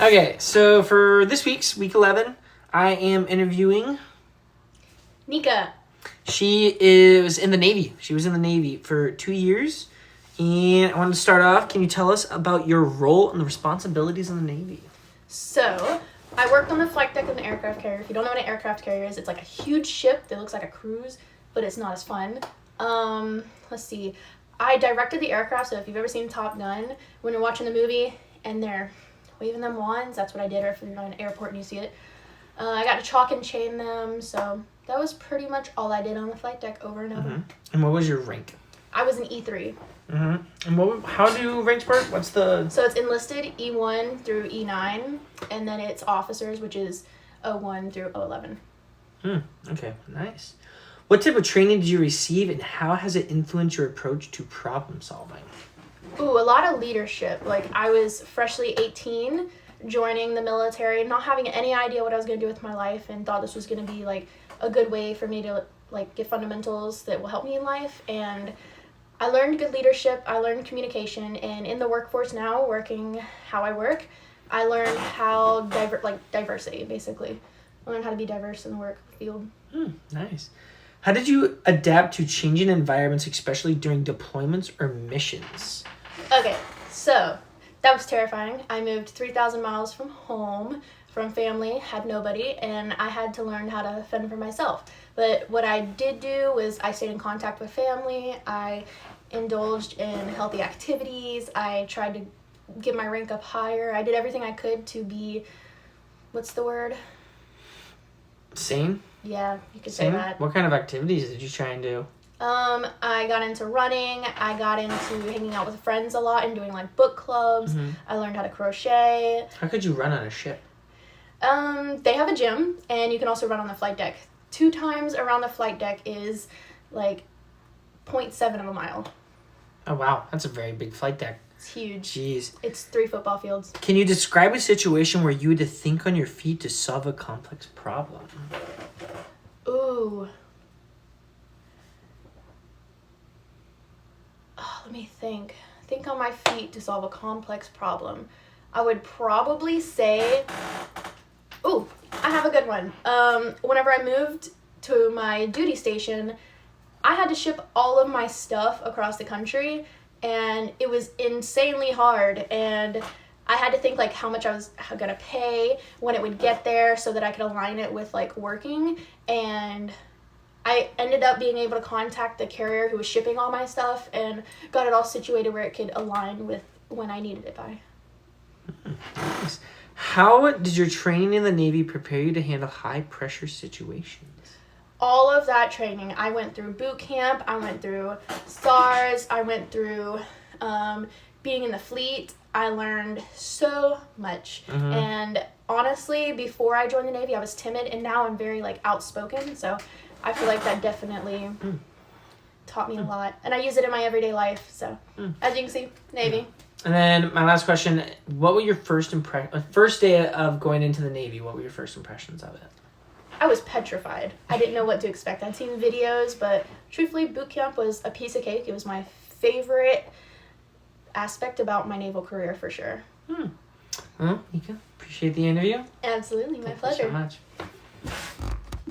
Okay, so for this week's week 11, I am interviewing Nika. She is in the Navy. She was in the Navy for 2 years. And I wanted to start off. Can you tell us about your role and the responsibilities in the Navy? So, I worked on the flight deck of an aircraft carrier. If you don't know what an aircraft carrier is, it's like a huge ship that looks like a cruise, but it's not as fun. Let's see. I directed the aircraft, so if you've ever seen Top Gun, when you're watching the movie and they're waving them wands, that's what I did, or if you're in an airport and you see it. I got to chalk and chain them, so that was pretty much all I did on the flight deck over and over. And what was your rank? I was an E3. And how do ranks work? What's the... So it's enlisted E1 through E9, and then it's officers, which is O1 through O11. Okay, nice. What type of training did you receive, and how has it influenced your approach to problem solving? Ooh, a lot of leadership. Like, I was freshly 18, joining the military, not having any idea what I was going to do with my life, and thought this was going to be, like, a good way for me to, like, get fundamentals that will help me in life. And I learned good leadership, I learned communication, and in the workforce now, working how I work, I learned how, diversity, basically. I learned how to be diverse in the work field. Nice. How did you adapt to changing environments, especially during deployments or missions? Okay, so that was terrifying. I moved 3,000 miles from home, from family, had nobody, and I had to learn how to fend for myself. But what I did do was I stayed in contact with family, I indulged in healthy activities, I tried to get my rank up higher, I did everything I could to be, what's the word? Sane? Yeah, you could say that. What kind of activities did you try and do? I got into running, I got into hanging out with friends a lot and doing like book clubs, I learned how to crochet. How could you run on a ship? They have a gym, and you can also run on the flight deck. 2 times around the flight deck is like 0.7 of a mile. Oh, wow. That's a very big flight deck. It's huge. Jeez. It's 3 football fields. Can you describe a situation where you had to think on your feet to solve a complex problem? Ooh. Oh, let me think. Think on my feet to solve a complex problem. I would probably say... Ooh, I have a good one. Whenever I moved to my duty station, I had to ship all of my stuff across the country, and it was insanely hard, and I had to think like how much I was gonna pay, when it would get there, so that I could align it with like working, and I ended up being able to contact the carrier who was shipping all my stuff and got it all situated where it could align with when I needed it by. Nice. How did your training in the Navy prepare you to handle high-pressure situations? All of that training. I went through boot camp, I went through SARS, I went through being in the fleet. I learned so much. And honestly, before I joined the Navy, I was timid, and now I'm very like outspoken. So I feel like that definitely taught me a lot. And I use it in my everyday life. So as you can see, Navy. And then my last question, what were your first day of going into the Navy? What were your first impressions of it? I was petrified. I didn't know what to expect. I'd seen videos, but truthfully, boot camp was a piece of cake. It was my favorite aspect about my naval career, for sure. Well, Nika, appreciate the interview. Absolutely, my Thank pleasure. you so much.